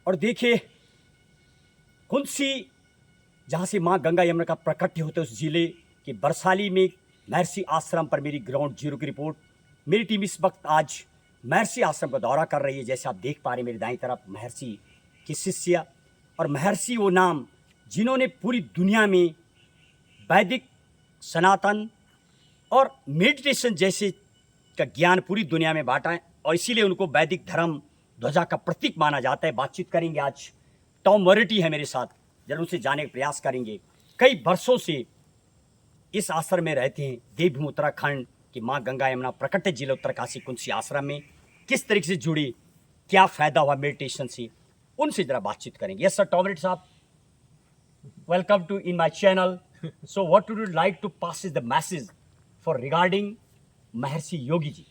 और देखिए कुंसी जहाँ से माँ गंगा यमुना का प्रकट्य होते उस जिले के बरसाली में महर्षि आश्रम पर मेरी ग्राउंड जीरो की रिपोर्ट। मेरी टीम इस वक्त आज महर्षि आश्रम का दौरा कर रही है। जैसे आप देख पा रहे हैं मेरी दाईं तरफ महर्षि की शिष्य, और महर्षि वो नाम जिन्होंने पूरी दुनिया में वैदिक, सनातन और मेडिटेशन जैसे का ज्ञान पूरी दुनिया में बांटा है, और इसीलिए उनको वैदिक धर्म ध्वजा का प्रतीक माना जाता है। बातचीत करेंगे आज। टॉम मॉरिटी है मेरे साथ, जरूर उनसे जाने का प्रयास करेंगे। कई वर्षों से इस आश्रम में रहते हैं, देवभूमि उत्तराखंड की माँ गंगा यमुना प्रकट जिले उत्तरकाशी कुंसी आश्रम में किस तरीके से जुड़ी, क्या फायदा हुआ मेडिटेशन से, उनसे जरा बातचीत करेंगे। यस सर, टॉम मॉरिटी साहब, welcome to in my channel. So what would you like to pass is the message for regarding Maharshi Yogi ji?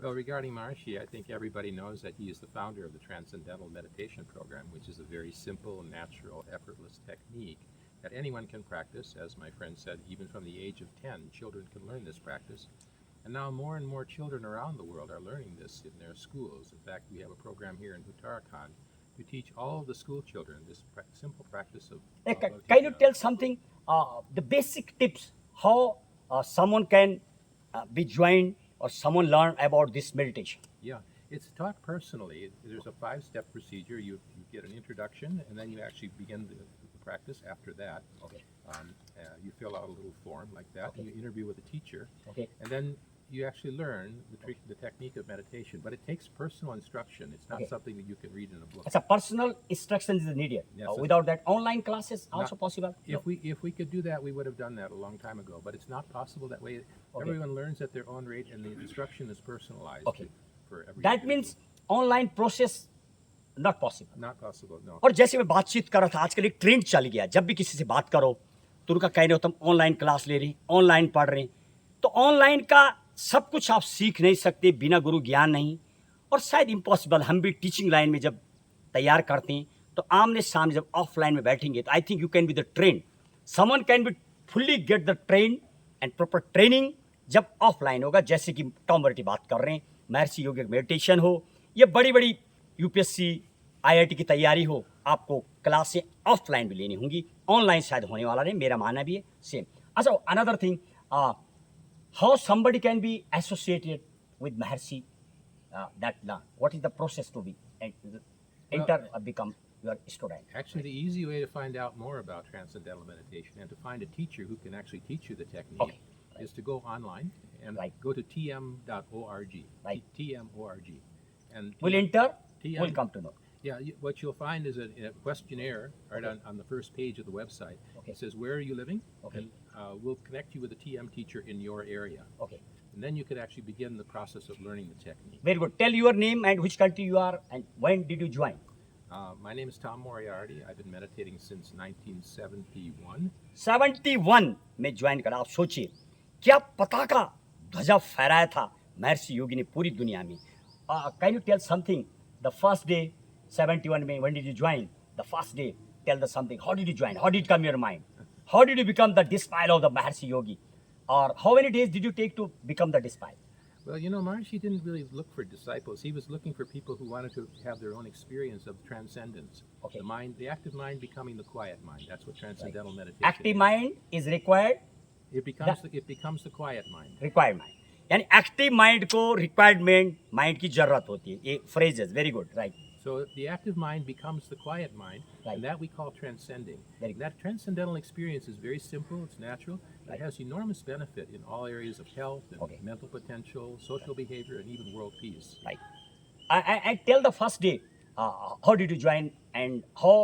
Well, regarding Maharishi, I think everybody knows that he is the founder of the Transcendental Meditation Program, which is a very simple, natural, effortless technique that anyone can practice. As my friend said, even from the age of 10, children can learn this practice. And now more and more children around the world are learning this in their schools. In fact, we have a program here in Uttarakhand to teach all of the school children this simple practice of Can you tell something, the basic tips, how someone can be joined or someone learn about this meditation? Yeah, it's taught personally. There's a 5-step procedure. You get an introduction, and then you actually begin the practice after that. Okay. You fill out a little form like that. Okay. You interview with a teacher. Okay. And then you actually learn the technique of meditation. But it takes personal instruction. It's not Okay. something that you can read in a book. It's a personal instruction is needed. Yes, Without that, online classes also possible? If we could do that, we would have done that a long time ago. But it's not possible that way. Okay. Everyone learns at their own rate, and the instruction is personalized Okay. for every That individual. means online process not possible. Not possible, no. और जैसे मैं बातचीत कर रहा था, आजकल एक trend चल गया, जब भी किसी से बात करो तो उनका कहने होता हम ऑनलाइन क्लास ले रहे हैं, ऑनलाइन पढ़ रहे हैं। तो ऑनलाइन का सब कुछ आप सीख नहीं सकते बिना गुरु ज्ञान नहीं, और शायद इम्पॉसिबल। हम भी टीचिंग लाइन में जब तैयार करते हैं तो आमने सामने जब ऑफलाइन में बैठेंगे तो I think you can be the train, someone can be fully get the train and proper training जब ऑफलाइन होगा। जैसे कि टॉम मॉरिटी बात कर रहे हैं, महर्षि योगी मेडिटेशन हो, ये बड़ी बड़ी यूपीएससी आईआईटी की तैयारी हो, आपको क्लासें ऑफलाइन भी लेनी होंगी, ऑनलाइन शायद होने वाला नहीं, मेरा मानना भी है सेम। अच्छा, another thing, how somebody can be associated with Maharshi that what is the process to be enter become your student? Actually, the easy way to find out more about transcendental meditation and to find a teacher who can actually teach you the technique Okay. is to go online and Right. go to tm.org. Right. tm.org. And We'll enter, TM we'll come to know. Yeah, what you'll find is a questionnaire right on the first page of the website. Okay. It says, where are you living? Okay. And we'll connect you with a TM teacher in your area. Okay, And then you could actually begin the process of learning the technique. very good. Tell your name and which country you are and when did you join? My name is Tom Moriarty. I've been meditating since 1971. 71 में join करा। आप सोचिए क्या पताका ध्वजा फहराया था महर्षि योगी ने पूरी दुनिया में। Can you tell something, the first day 71 में when did you join, the first day, tell the something, how did you join, how did come your mind, how did you become the disciple of the Maharishi yogi, और how many days did you take to become the disciple? Well, you know, Maharishi didn't really look for disciples. He was looking for people who wanted to have their own experience of transcendence. Okay. The mind, the active mind becoming the quiet mind. That's what transcendental meditation active is. Mind is required, It becomes the quiet mind. Required mind, यानी active mind को requirement mind की जरूरत होती है। ये phrases very good, right. So the active mind becomes the quiet mind, Right. and that we call transcending. Very good. That transcendental experience is very simple, it's natural, it has enormous benefit in all areas of health and Okay. mental potential, social behavior, and even world peace. Right. I tell the first day, how did you join and how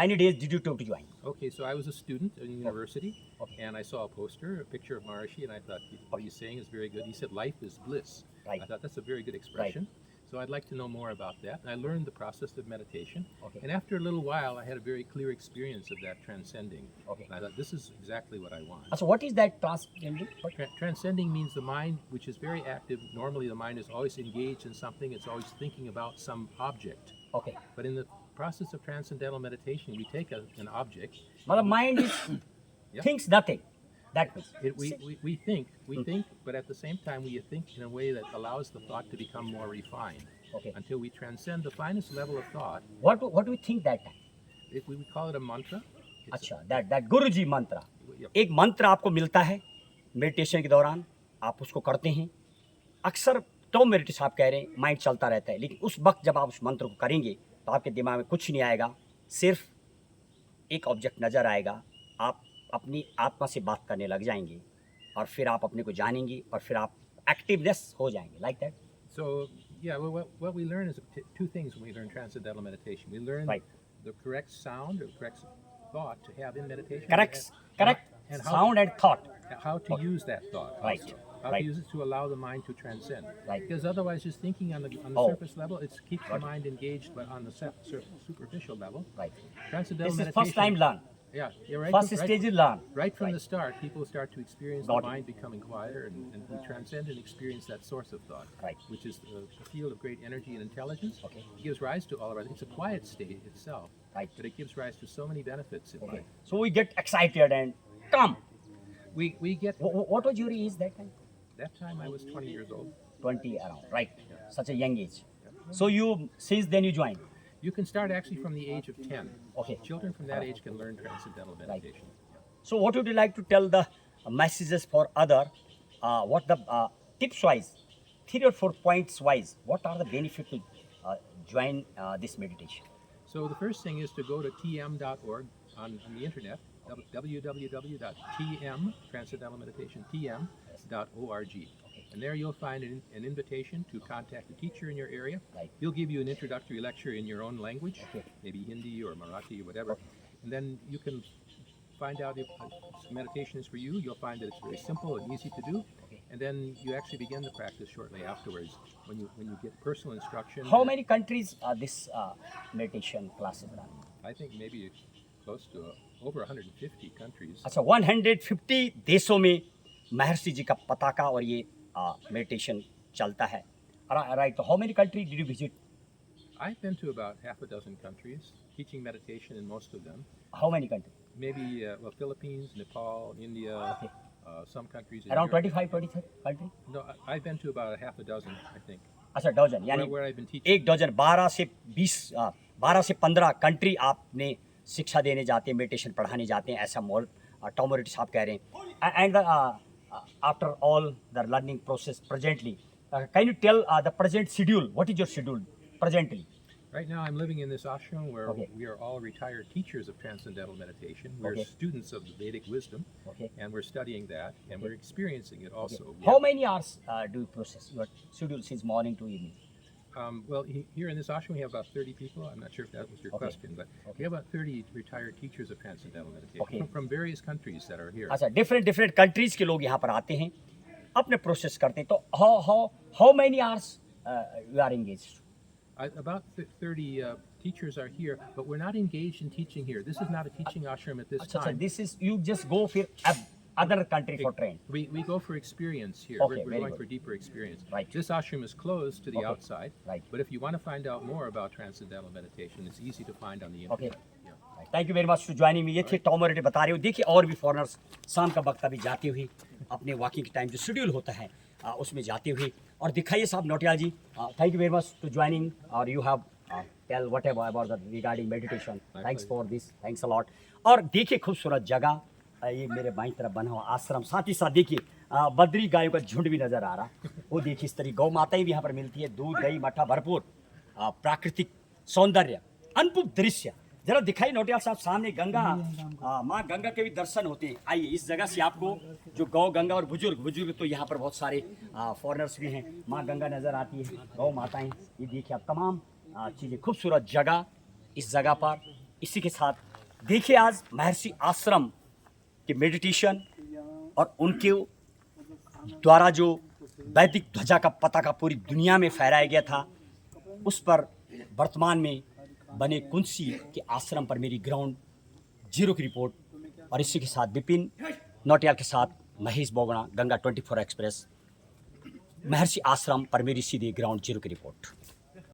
many days did you take to join? Okay, so I was a student in university, Okay. and I saw a poster, a picture of Maharishi, and I thought, what he's saying is very good. He said, life is bliss. Right. I thought that's a very good expression. So I'd like to know more about that. And I learned the process of meditation. Okay. And after a little while, I had a very clear experience of that transcending. Okay. And I thought, this is exactly what I want. So what is that transcending? Transcending means the mind, which is very active. Normally, the mind is always engaged in something. It's always thinking about some object. Okay. But in the process of transcendental meditation, we take an object. मतलब mind is Yeah. thinks nothing. That means. We think, but at the same time, we think in a way that allows the thought to become more refined. Okay. until we transcend the finest level of thought. What do you think that time? If we would call it a mantra. It's अच्छा, that गुरुजी मंत्र, yeah, एक मंत्र आपको मिलता है meditation के दौरान, आप उसको करते हैं। अक्सर तो मेडिटेशन आप कह रहे हैं माइंड चलता रहता है, लेकिन उस वक्त जब आप उस मंत्र को करेंगे तो आपके दिमाग में कुछ नहीं आएगा, सिर्फ एक ऑब्जेक्ट नज़र आएगा। आप अपनी आत्मा से बात करने लग जाएंगे और फिर आप अपने को जानेंगे और फिर आप एक्टिवनेस हो जाएंगे, like that. So yeah, what we learn is two things when we learn transcendental meditation. We learn Right. the correct sound or correct thought to have in meditation. Correct and how sound and thought. how to use that thought. Right. Also. How Right. to use it to allow the mind to transcend. Right. Because otherwise, just thinking on the Oh. surface level, it keeps the mind engaged, but on the superficial level. Right. Transcendental This is meditation. first time learn. Yeah, you're right. First right, stage is learn. Right from Right. the start, people start to experience Got the it. mind becoming quieter, and we transcend and experience that source of thought, Right. which is a field of great energy and intelligence. Okay. It gives rise to all of our. It's a quiet state itself, Right. but it gives rise to so many benefits in Okay. life. So we get excited and calm. We get What was your age that time? that time I was 20 years old. 20 around, right? Such a young age. So you, since then you joined. You can start actually from the age of 10. Okay. Children from that age can learn transcendental meditation. So what would you like to tell the messages for other, what the tips wise, 3 or 4 points wise, what are the benefits to join this meditation? So the first thing is to go to tm.org on the internet, www.tm, Transcendental Meditation, tm.org. And there you'll find an invitation to contact a teacher in your area. Right. He'll give you an introductory lecture in your own language, Okay. maybe Hindi or Marathi or whatever. Okay. And then you can find out if meditation is for you. You'll find that it's very simple and easy to do. Okay. And then you actually begin the practice shortly afterwards when you get personal instruction. How many countries this meditation classes run? I think maybe close to over 150 countries. अच्छा, 150 देशों में महर्षि जी का पताका और ये meditation चलता है, right? तो how many country did you visit? I've been to about half a dozen countries, teaching meditation in most of them. How many country? Maybe Philippines, Nepal, India, Okay. Some countries in around Europe. 25-23 country? No, I've been to about a half a dozen, I think, अच्छा, dozen, यानी where I've been teaching. एक dozen, 12 से 15 country आपने शिक्षा देने जाते हैं, meditation पढ़ाने जाते हैं, ऐसा टॉम मोरिटी साहब कह रहे हैं। And after all the learning process presently, can you tell the present schedule? What is your schedule presently? Right now, I'm living in this ashram where Okay. we are all retired teachers of transcendental meditation. We're Okay. students of the Vedic wisdom, Okay. and we're studying that, and we're experiencing it also. We How have- many hours do you process your schedule since morning to evening? Well, here in this ashram, we have about 30 people. I'm not sure if that was your Okay. question, but Okay. we have about 30 retired teachers of transcendental meditation Okay. from various countries that are here. अच्छा, different countries के लोग यहाँ पर आते हैं, अपने process करते हैं। तो how many hours you are engaged? About 30 teachers are here, but we're not engaged in teaching here. This is not a teaching ashram at this अच्छा, time. This is you just go फिर other country for train? We go for experience here. Okay, we're very going good. for deeper experience. Right. This ashram is closed to the Okay. outside. Right. But if you want to find out more about transcendental meditation, it's easy to find on the Okay. internet. Yeah. Thank you very much to joining me. ये थे Tom मोरिटी बता रहे हो। देखिए और भी foreigners शाम का वक्त अभी जाते हुए अपने वॉकिंग के टाइम जो शेड्यूल होता है उसमें जाते हुए। और दिखाइए साहब Nautiyal ji, thank you very much to joining और you have tell whatever about the regarding meditation. Thanks for this, thanks a lot. और देखिए खूबसूरत जगह, ये मेरे बाईं तरफ बना हुआ आश्रम, साथ ही साथ देखिए बद्री गायों का झुंड भी नज़र आ रहा। वो देखिए इस तरह गौ माताएं भी यहाँ पर मिलती है, दूध दही मट्ठा भरपूर, प्राकृतिक सौंदर्य, अनूप दृश्य। जरा दिखाई नौटियाल साहब, सामने गंगा, माँ गंगा के भी दर्शन होते हैं। आइए इस जगह से आपको जो गौ गंगा और बुजुर्ग तो यहाँ पर बहुत सारे फॉरेनर्स भी हैं। माँ गंगा नज़र आती है, गौ माताएं, ये देखिए आप तमाम चीज़ें, खूबसूरत जगह इस जगह पर। इसी के साथ देखिए आज महर्षि आश्रम के मेडिटेशन और उनके द्वारा जो वैदिक ध्वजा का पताका पूरी दुनिया में फहराया गया था, उस पर वर्तमान में बने कुंसी के आश्रम पर मेरी ग्राउंड जीरो की रिपोर्ट। और इसी के साथ विपिन नौटियाल के साथ महेश बोगड़ा, गंगा 24 एक्सप्रेस, महर्षि आश्रम पर मेरी सीधी ग्राउंड जीरो की रिपोर्ट।